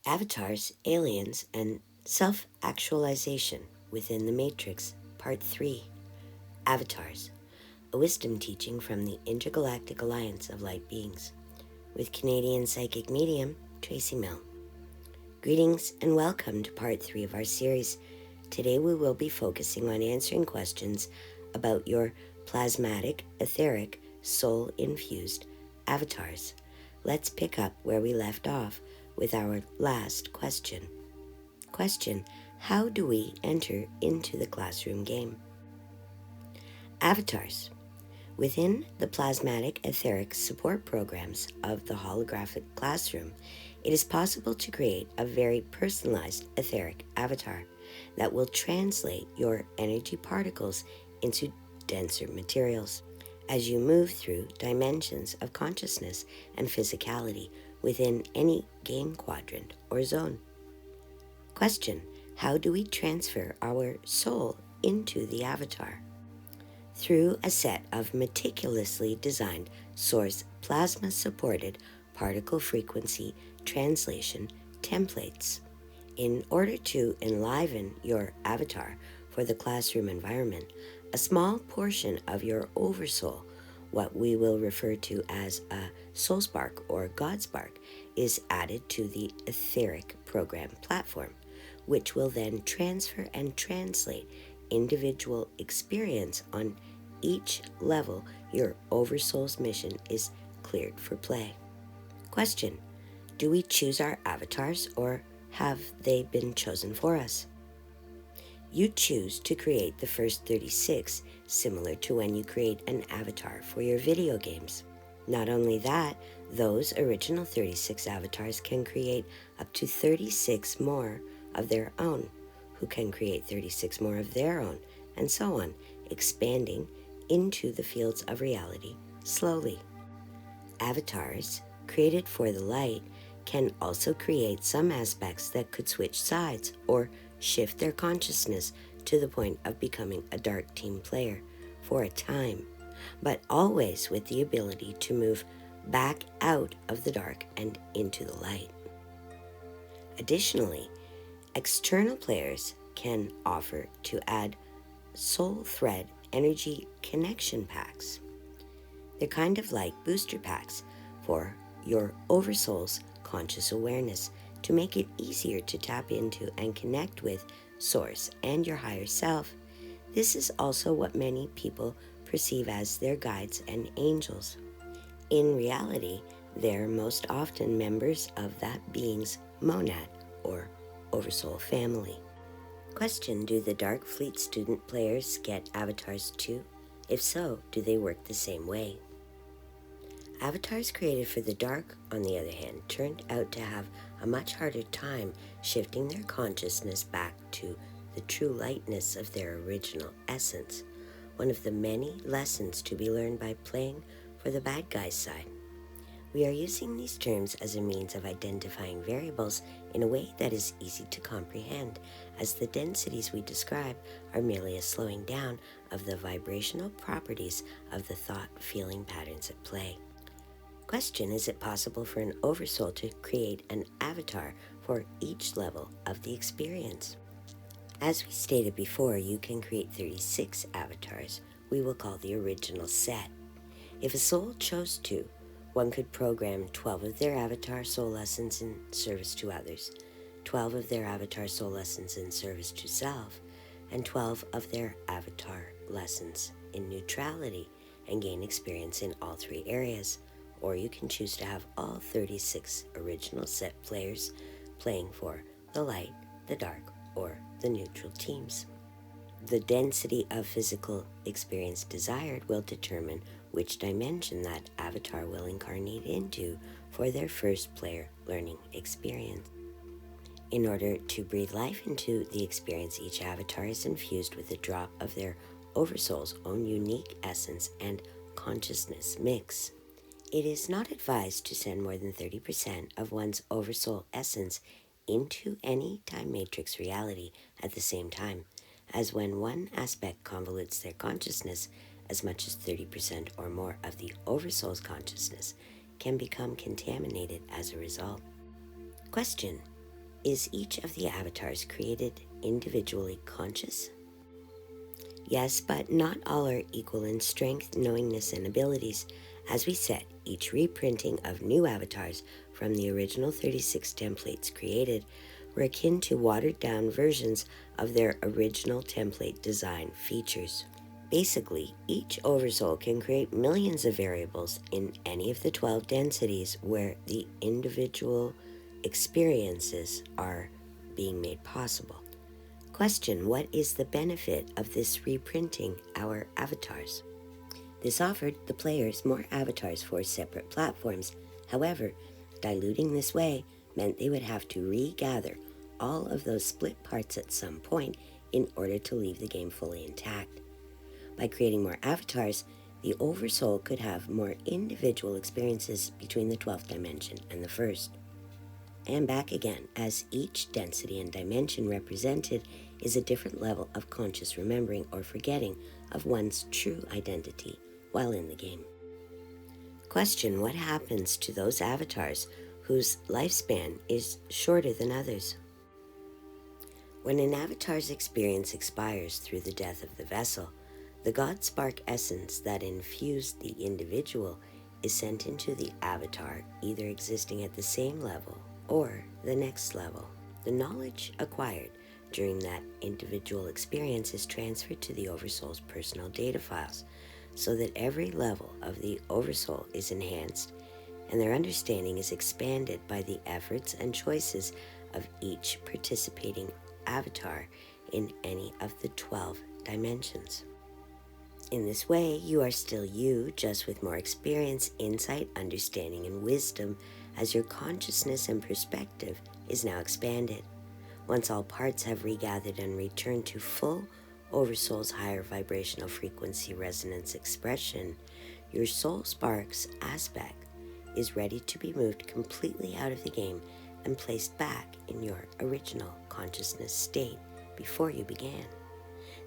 Avatars, Aliens, and Self-Actualization Within the Matrix, Part 3. Avatars, a wisdom teaching from the Intergalactic Alliance of Light Beings, with Canadian psychic medium Tracey Milne. Greetings and welcome to Part 3 of our series. Today we will be focusing on answering questions about your plasmatic, etheric, soul-infused avatars. Let's pick up where we left off with our last question. Question: how do we enter into the classroom game? Avatars. Within the plasmatic etheric support programs of the holographic classroom, it is possible to create a very personalized etheric avatar that will translate your energy particles into denser materials as you move through dimensions of consciousness and physicality within any game quadrant or zone. Question: how do we transfer our soul into the avatar? Through a set of meticulously designed source plasma-supported particle frequency translation templates. In order to enliven your avatar for the classroom environment, a small portion of your oversoul, what we will refer to as a soul spark or God spark, is added to the etheric program platform, which will then transfer and translate individual experience on each level your oversoul's mission is cleared for play. Question: do we choose our avatars or have they been chosen for us? You choose to create the first 36, similar to when you create an avatar for your video games. Not only that, those original 36 avatars can create up to 36 more of their own, who can create 36 more of their own, and so on, expanding into the fields of reality slowly. Avatars created for the light can also create some aspects that could switch sides or shift their consciousness to the point of becoming a dark team player for a time, but always with the ability to move back out of the dark and into the light. Additionally, external players can offer to add soul thread energy connection packs. They're kind of like booster packs for your oversoul's conscious awareness to make it easier to tap into and connect with Source and your higher self. This is also what many people perceive as their guides and angels. In reality, they're most often members of that being's monad or oversoul family. Question: do the Dark Fleet student players get avatars too? If so, do they work the same way? Avatars created for the dark, on the other hand, turned out to have a much harder time shifting their consciousness back to the true lightness of their original essence, one of the many lessons to be learned by playing for the bad guy's side. We are using these terms as a means of identifying variables in a way that is easy to comprehend, as the densities we describe are merely a slowing down of the vibrational properties of the thought-feeling patterns at play. Question: is it possible for an oversoul to create an avatar for each level of the experience? As we stated before, you can create 36 avatars we will call the original set. If a soul chose to, one could program 12 of their avatar soul lessons in service to others, 12 of their avatar soul lessons in service to self, and 12 of their avatar lessons in neutrality, and gain experience in all three areas. Or you can choose to have all 36 original set players playing for the light, the dark, or the neutral teams. The density of physical experience desired will determine which dimension that avatar will incarnate into for their first player learning experience. In order to breathe life into the experience, each avatar is infused with a drop of their oversoul's own unique essence and consciousness mix. It is not advised to send more than 30% of one's oversoul essence into any time matrix reality at the same time, as when one aspect convolutes their consciousness, as much as 30% or more of the oversoul's consciousness can become contaminated as a result. Question: Is each of the avatars created individually conscious? Yes, but not all are equal in strength, knowingness, and abilities. As we said, each reprinting of new avatars from the original 36 templates created were akin to watered-down versions of their original template design features. Basically, each oversoul can create millions of variables in any of the 12 densities where the individual experiences are being made possible. Question: what is the benefit of this reprinting our avatars? This offered the players more avatars for separate platforms. However, diluting this way meant they would have to regather all of those split parts at some point in order to leave the game fully intact. By creating more avatars, the Oversoul could have more individual experiences between the 12th dimension and the first. And back again, as each density and dimension represented is a different level of conscious remembering or forgetting of one's true identity while in the game. Question: what happens to those avatars whose lifespan is shorter than others? When an avatar's experience expires through the death of the vessel, the God Spark essence that infused the individual is sent into the avatar, either existing at the same level or the next level. The knowledge acquired during that individual experience is transferred to the Oversoul's personal data files, so that every level of the Oversoul is enhanced and their understanding is expanded by the efforts and choices of each participating avatar in any of the 12 dimensions. In this way, you are still you, just with more experience, insight, understanding, and wisdom, as your consciousness and perspective is now expanded. Once all parts have regathered and returned to full Oversoul's higher vibrational frequency resonance expression, your soul spark's aspect is ready to be moved completely out of the game and placed back in your original consciousness state before you began.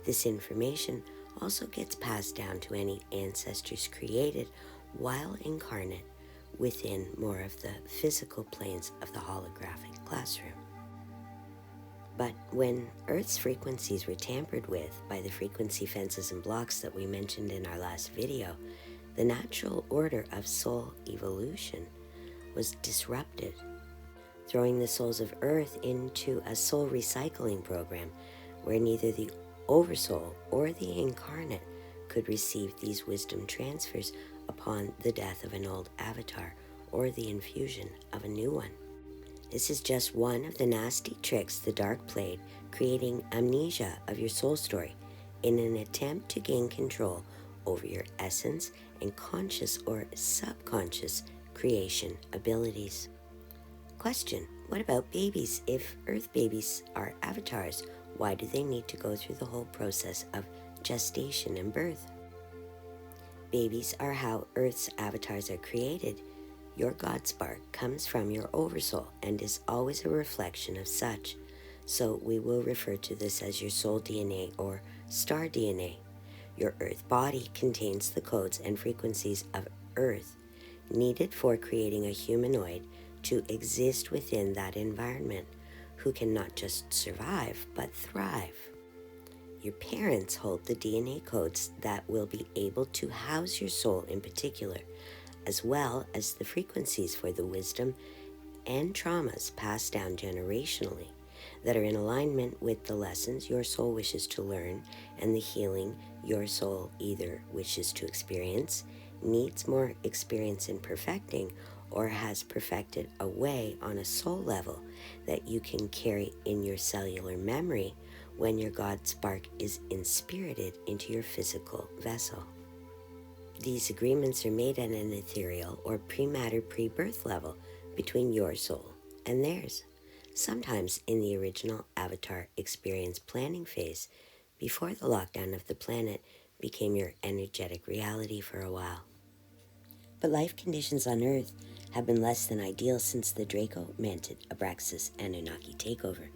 This information also gets passed down to any ancestors created while incarnate within more of the physical planes of the holographic classroom. But when Earth's frequencies were tampered with by the frequency fences and blocks that we mentioned in our last video, the natural order of soul evolution was disrupted, throwing the souls of Earth into a soul recycling program where neither the Oversoul or the incarnate could receive these wisdom transfers upon the death of an old avatar or the infusion of a new one. This is just one of the nasty tricks the Dark played, creating amnesia of your soul story in an attempt to gain control over your essence and conscious or subconscious creation abilities. Question: what about babies? If Earth babies are avatars, why do they need to go through the whole process of gestation and birth? Babies are how Earth's avatars are created. Your God Spark comes from your Oversoul and is always a reflection of such. So we will refer to this as your soul DNA or star DNA. Your Earth body contains the codes and frequencies of Earth needed for creating a humanoid to exist within that environment, who can not just survive, but thrive. Your parents hold the DNA codes that will be able to house your soul in particular, as well as the frequencies for the wisdom and traumas passed down generationally that are in alignment with the lessons your soul wishes to learn and the healing your soul either wishes to experience, needs more experience in perfecting, or has perfected a way on a soul level that you can carry in your cellular memory when your God Spark is inspirited into your physical vessel. These agreements are made at an ethereal or pre-matter pre-birth level between your soul and theirs, sometimes in the original avatar experience planning phase before the lockdown of the planet became your energetic reality for a while. But life conditions on Earth have been less than ideal since the Draco Mantid Abraxas Anunnaki takeover.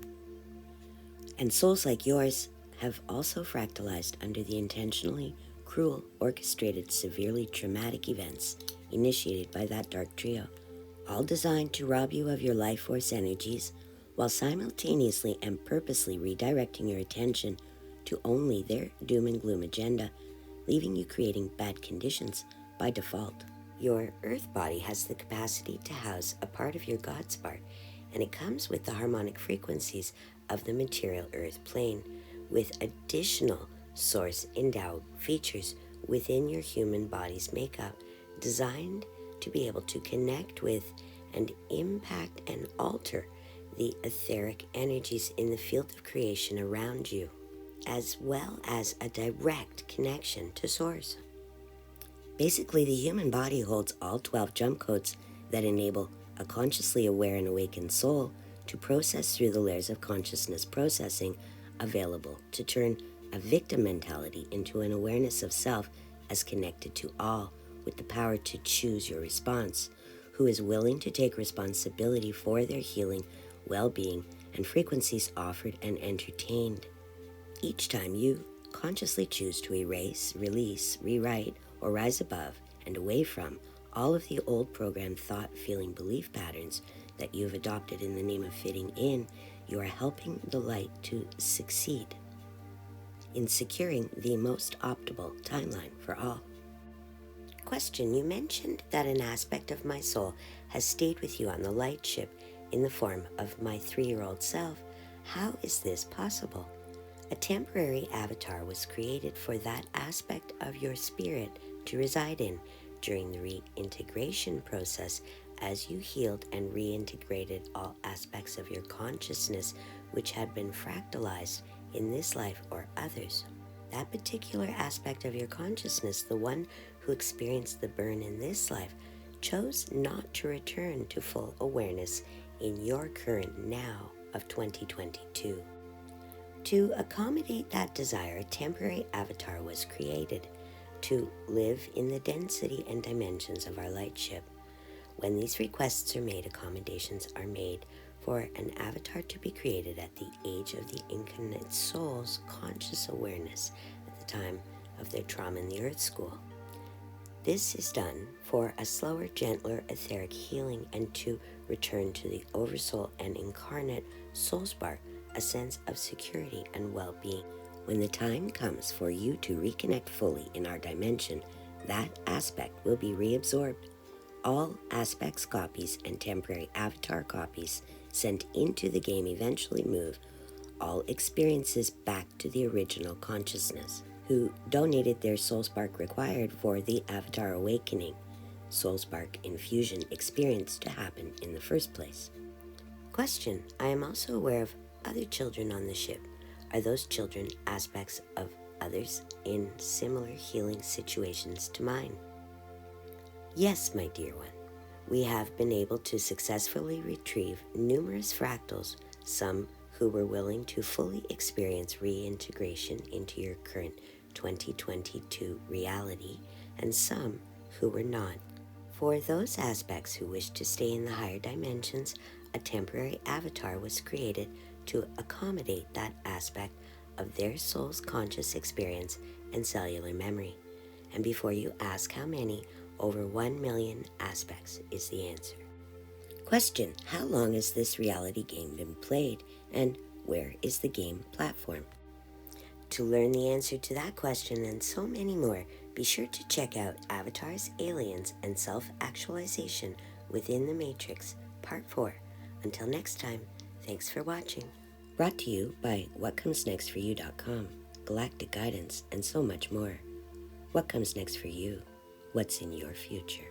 And souls like yours have also fractalized under the intentionally cruel, orchestrated, severely traumatic events initiated by that dark trio, all designed to rob you of your life force energies while simultaneously and purposely redirecting your attention to only their doom and gloom agenda, leaving you creating bad conditions by default. Your earth body has the capacity to house a part of your God spark, and it comes with the harmonic frequencies of the material earth plane, with additional source endowed features within your human body's makeup, designed to be able to connect with and impact and alter the etheric energies in the field of creation around you, as well as a direct connection to Source. Basically, the human body holds all 12 jump codes that enable a consciously aware and awakened soul to process through the layers of consciousness processing available to turn a victim mentality into an awareness of self as connected to all, with the power to choose your response, who is willing to take responsibility for their healing, well-being, and frequencies offered and entertained. Each time you consciously choose to erase, release, rewrite, or rise above and away from all of the old programmed thought, feeling, belief patterns that you've adopted in the name of fitting in, you are helping the light to succeed in securing the most optimal timeline for all. Question: you mentioned that an aspect of my soul has stayed with you on the light ship in the form of my 3-year-old self. How is this possible? A temporary avatar was created for that aspect of your spirit to reside in during the reintegration process as you healed and reintegrated all aspects of your consciousness which had been fractalized in this life or others. That particular aspect of your consciousness, the one who experienced the burn in this life, chose not to return to full awareness in your current now of 2022. To accommodate that desire, a temporary avatar was created to live in the density and dimensions of our light ship. When these requests are made, accommodations are made for an avatar to be created at the age of the incarnate soul's conscious awareness at the time of their trauma in the Earth School. This is done for a slower, gentler, etheric healing and to return to the oversoul and incarnate soul spark a sense of security and well-being. When the time comes for you to reconnect fully in our dimension, that aspect will be reabsorbed. All aspects copies and temporary avatar copies sent into the game eventually move all experiences back to the original consciousness, who donated their soul spark required for the avatar awakening, soul spark infusion experience to happen in the first place. Question: I am also aware of other children on the ship. Are those children aspects of others in similar healing situations to mine? Yes, my dear one. We have been able to successfully retrieve numerous fractals, some who were willing to fully experience reintegration into your current 2022 reality, and some who were not. For those aspects who wish to stay in the higher dimensions, a temporary avatar was created to accommodate that aspect of their soul's conscious experience and cellular memory. And before you ask how many, over 1 million aspects is the answer. Question: how long has this reality game been played, and where is the game platform? To learn the answer to that question and so many more, be sure to check out Avatars, Aliens, and Self-Actualization Within the Matrix, Part 4. Until next time, thanks for watching. Brought to you by WhatComesNextForYou.com, Galactic Guidance, and so much more. What comes next for you? What's in your future?